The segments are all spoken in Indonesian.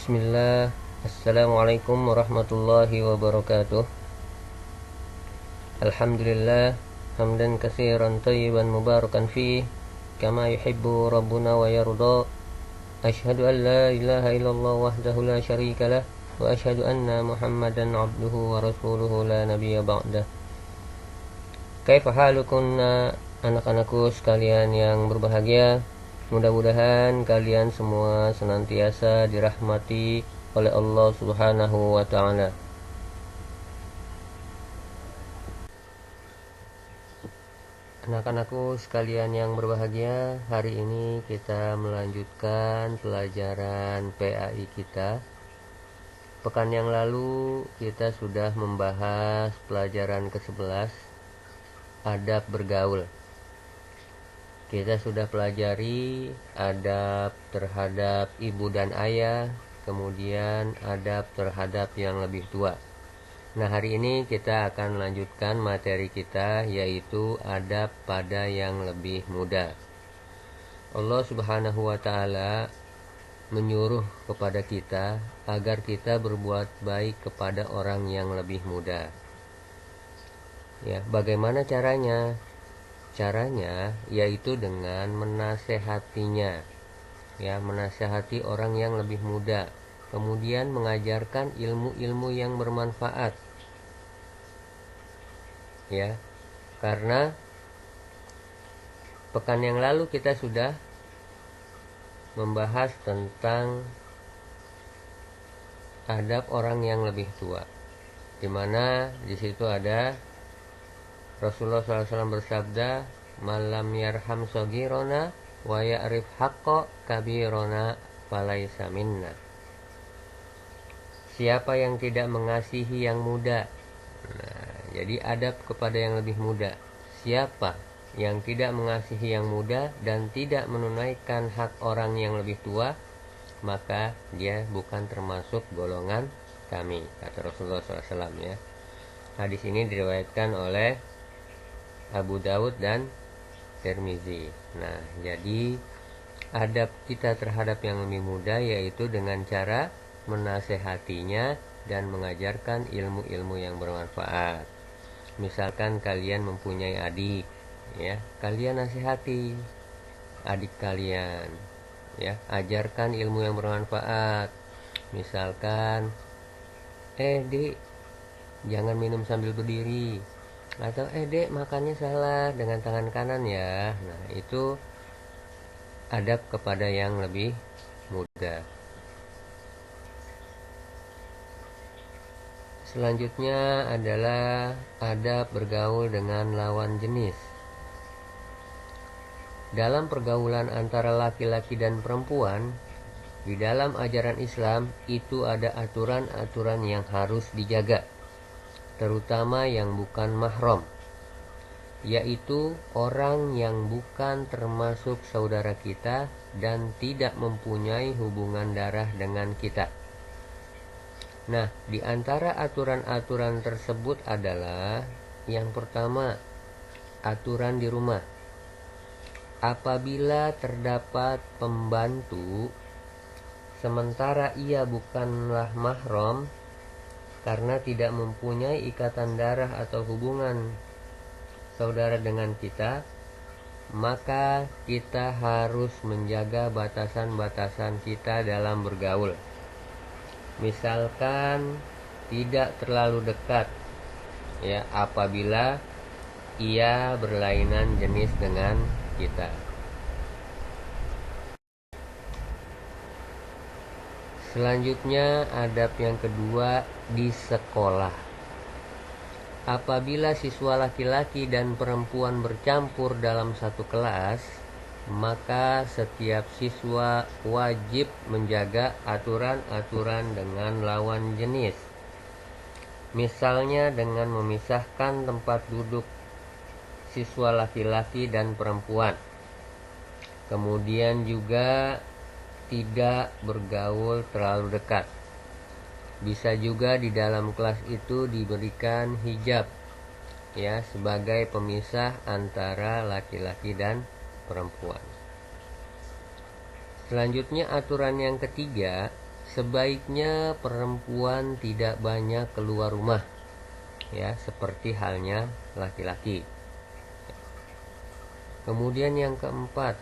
Bismillah. Assalamualaikum warahmatullahi wabarakatuh. Alhamdulillah hamdan katsiran thayyiban mubarakan fi kama yuhibbu rabbuna wa yarda. Asyhadu an la ilaha illallah wahdahu la syarikalah wa asyhadu anna Muhammadan abduhu wa rasuluhu la nabiyya ba'dah. Kaifa halukunna anak-anakku sekalian yang berbahagia. Mudah-mudahan kalian semua senantiasa dirahmati oleh Allah Subhanahu wa taala. Anak-anakku sekalian yang berbahagia, hari ini kita melanjutkan pelajaran PAI kita. Pekan yang lalu kita sudah membahas pelajaran ke-11, adab bergaul. Kita sudah pelajari adab terhadap ibu dan ayah, kemudian adab terhadap yang lebih tua. Nah, hari ini kita akan melanjutkan materi kita, yaitu adab pada yang lebih muda. Allah Subhanahu wa taala menyuruh kepada kita agar kita berbuat baik kepada orang yang lebih muda. Ya, bagaimana caranya? Caranya yaitu dengan menasehatinya, ya, menasehati orang yang lebih muda, kemudian mengajarkan ilmu-ilmu yang bermanfaat, ya. Karena pekan yang lalu kita sudah membahas tentang adab orang yang lebih tua, di mana di situ ada Rasulullah SAW bersabda, "Malam yarham sogirona wa ya'rif haqqa kabirona falaysa minna." Siapa yang tidak mengasihi yang muda. Nah, jadi adab kepada yang lebih muda. Siapa yang tidak mengasihi yang muda dan tidak menunaikan hak orang yang lebih tua, maka dia bukan termasuk golongan kami, kata Rasulullah SAW, ya. Hadis ini diriwayatkan oleh Abu Daud dan Tirmizi. Nah, jadi adab kita terhadap yang lebih muda yaitu dengan cara menasehatinya dan mengajarkan ilmu-ilmu yang bermanfaat. Misalkan kalian mempunyai adik, ya, kalian nasihati adik kalian, ya, ajarkan ilmu yang bermanfaat. Misalkan, Dik, jangan minum sambil berdiri, atau Dek, makannya salah dengan tangan kanan ya. Nah, itu adab kepada yang lebih muda. Selanjutnya adalah adab bergaul dengan lawan jenis. Dalam pergaulan antara laki-laki dan perempuan, di dalam ajaran Islam itu ada aturan-aturan yang harus dijaga, terutama yang bukan mahram, yaitu orang yang bukan termasuk saudara kita dan tidak mempunyai hubungan darah dengan kita. Nah, di antara aturan-aturan tersebut adalah yang pertama, aturan di rumah. Apabila terdapat pembantu sementara ia bukanlah mahram karena tidak mempunyai ikatan darah atau hubungan saudara dengan kita, maka kita harus menjaga batasan-batasan kita dalam bergaul. Misalkan tidak terlalu dekat, ya, apabila ia berlainan jenis dengan kita. Selanjutnya, adab yang kedua di sekolah. Apabila siswa laki-laki dan perempuan bercampur dalam satu kelas, maka setiap siswa wajib menjaga aturan-aturan dengan lawan jenis. Misalnya dengan memisahkan tempat duduk siswa laki-laki dan perempuan. Kemudian juga tidak bergaul terlalu dekat. Bisa juga di dalam kelas itu diberikan hijab, ya, sebagai pemisah antara laki-laki dan perempuan. Selanjutnya aturan yang ketiga, sebaiknya perempuan tidak banyak keluar rumah, ya, seperti halnya laki-laki. Kemudian yang keempat,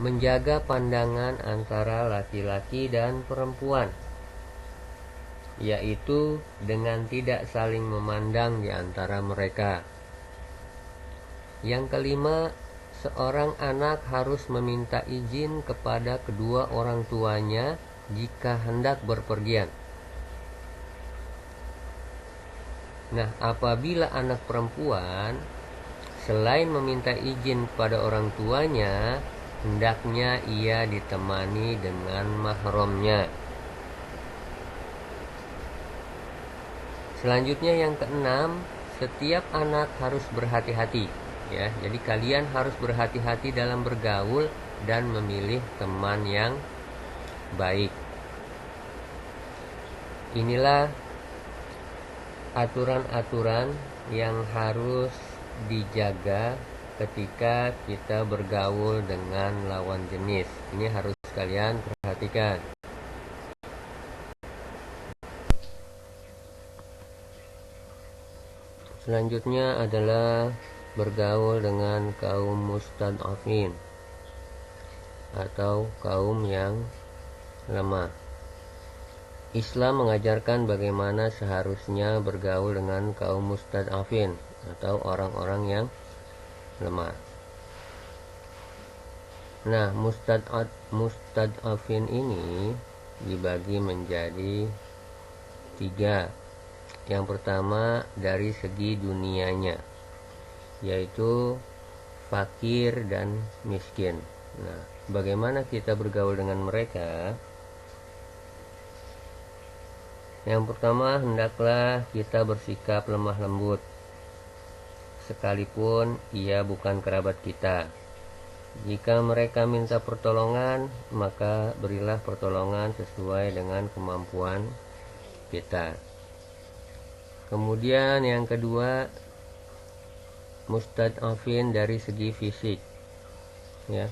menjaga pandangan antara laki-laki dan perempuan, yaitu dengan tidak saling memandang di antara mereka. Yang kelima, seorang anak harus meminta izin kepada kedua orang tuanya jika hendak berpergian. Nah, apabila anak perempuan selain meminta izin kepada orang tuanya, hendaknya ia ditemani dengan mahramnya. Selanjutnya yang keenam, setiap anak harus berhati-hati, ya. Jadi kalian harus berhati-hati dalam bergaul dan memilih teman yang baik. Inilah aturan-aturan yang harus dijaga ketika kita bergaul dengan lawan jenis. Ini harus kalian perhatikan. Selanjutnya adalah bergaul dengan kaum mustad'afin atau kaum yang lemah. Islam mengajarkan bagaimana seharusnya bergaul dengan kaum mustad'afin atau orang-orang yang lemah. Nah, mustad'afin ini dibagi menjadi 3. Yang pertama dari segi dunianya, yaitu fakir dan miskin. Nah, bagaimana kita bergaul dengan mereka? Yang pertama, hendaklah kita bersikap lemah lembut, sekalipun ia bukan kerabat kita. Jika mereka minta pertolongan, maka berilah pertolongan sesuai dengan kemampuan kita. Kemudian yang kedua, mustad'afin dari segi fisik, ya,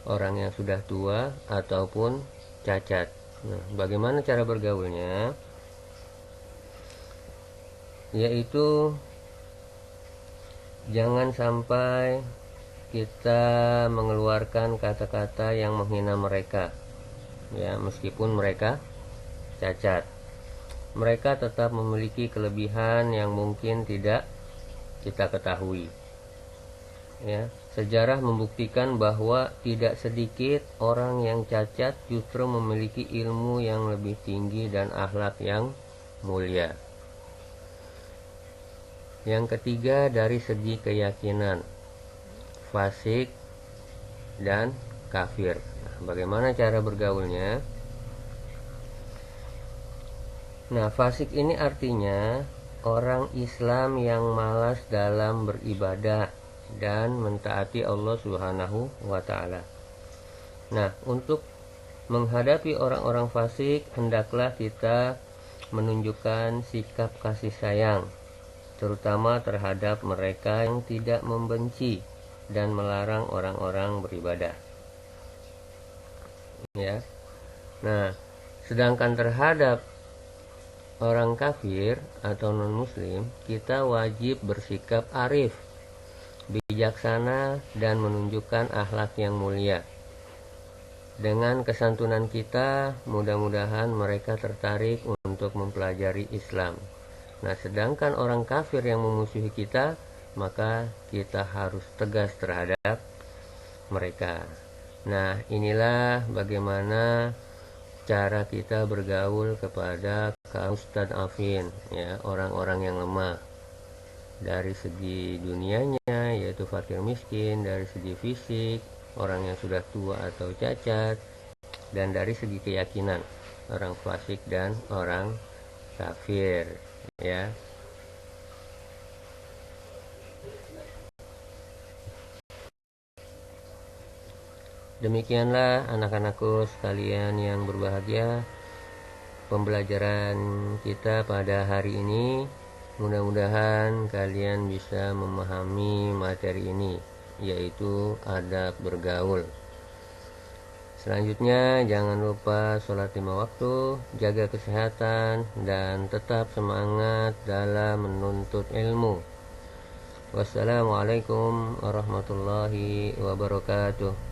orang yang sudah tua ataupun cacat. Nah, bagaimana cara bergaulnya? Yaitu jangan sampai kita mengeluarkan kata-kata yang menghina mereka, ya, meskipun mereka cacat. Mereka tetap memiliki kelebihan yang mungkin tidak kita ketahui, ya. Sejarah membuktikan bahwa tidak sedikit orang yang cacat justru memiliki ilmu yang lebih tinggi dan akhlak yang mulia. Yang ketiga dari segi keyakinan, fasik dan kafir. Nah, bagaimana cara bergaulnya? Nah, fasik ini artinya orang Islam yang malas dalam beribadah dan mentaati Allah Subhanahu wa ta'ala. Nah, untuk menghadapi orang-orang fasik, hendaklah kita menunjukkan sikap kasih sayang, terutama terhadap mereka yang tidak membenci dan melarang orang-orang beribadah, ya. Nah, sedangkan terhadap orang kafir atau non-muslim, kita wajib bersikap arif, bijaksana, dan menunjukkan akhlak yang mulia. Dengan kesantunan kita, mudah-mudahan mereka tertarik untuk mempelajari Islam. Nah, sedangkan orang kafir yang memusuhi kita, maka kita harus tegas terhadap mereka. Nah, inilah bagaimana cara kita bergaul kepada kaum mustad'afin, ya, orang-orang yang lemah. Dari segi dunianya, yaitu fakir miskin, dari segi fisik, orang yang sudah tua atau cacat, dan dari segi keyakinan, orang fasik dan orang kafir, ya. Demikianlah anak-anakku sekalian yang berbahagia, pembelajaran kita pada hari ini. Mudah-mudahan kalian bisa memahami materi ini, yaitu adab bergaul. Selanjutnya, jangan lupa sholat 5 waktu, jaga kesehatan, dan tetap semangat dalam menuntut ilmu. Wassalamualaikum warahmatullahi wabarakatuh.